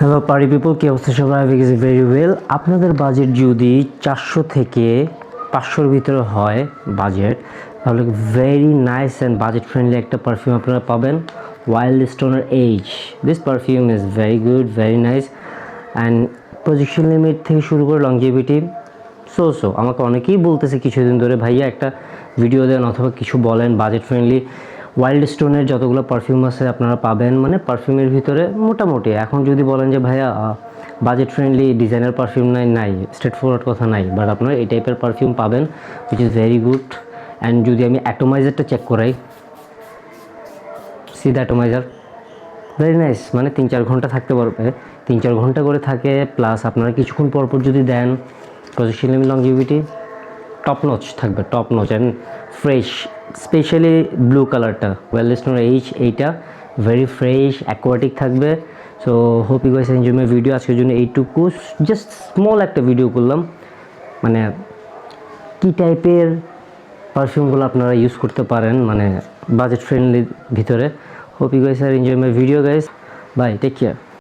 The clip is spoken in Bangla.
হ্যালো পারি পিপল, কি অবস্থা সবাই? Is very well. আপনাদের বাজেট যদি 400 থেকে 500-র ভিতরে হয় বাজেট, তাহলে very nice and budget friendly একটা পারফিউম আপনারা পাবেন, ওয়াইল্ড স্টোনের age. This perfume is very good, very nice and projection limit থেকে শুরু করে লংজিভিটি সো আমাকে অনেকেই বলতেছে কিছুদিন ধরে, ভাইয়া একটা ভিডিও দেন অথবা কিছু বলেন বাজেট ফ্রেন্ডলি ওয়াইল্ড স্টোনের যতগুলো পারফিউম আছে আপনারা পাবেন, মানে পারফিউমের ভিতরে মোটামুটি। এখন যদি বলেন যে ভাইয়া বাজেট ফ্রেন্ডলি ডিজাইনার পারফিউম নাই, স্ট্রেট ফরওয়ার্ড কথা নাই, বাট আপনারা এই টাইপের পারফিউম পাবেন which is very good. And যদি আমি অ্যাটোমাইজারটা চেক করাই, সি দ্য অ্যাটোমাইজার, ভেরি নাইস, মানে 3-4 ঘন্টা থাকতে পারবে, 3-4 ঘন্টা করে থাকে। প্লাস আপনারা কিছুক্ষণ পরপর যদি দেন, projection limit longevity top notch থাকবে, top notch and fresh. Specially blue কালারটা ওয়াইল্ড স্টোনের এইটা ভেরি ফ্রেশ অ্যাকোয়াটিক থাকবে। So hope you guys enjoy my video. আজকের জন্য এইটুকু, জাস্ট স্মল একটা ভিডিও করলাম, মানে কী টাইপের পারফিউমগুলো আপনারা ইউজ করতে পারেন মানে বাজেট ফ্রেন্ডলির ভিতরে। Hope you guys are enjoy my video guys. Bye, take care.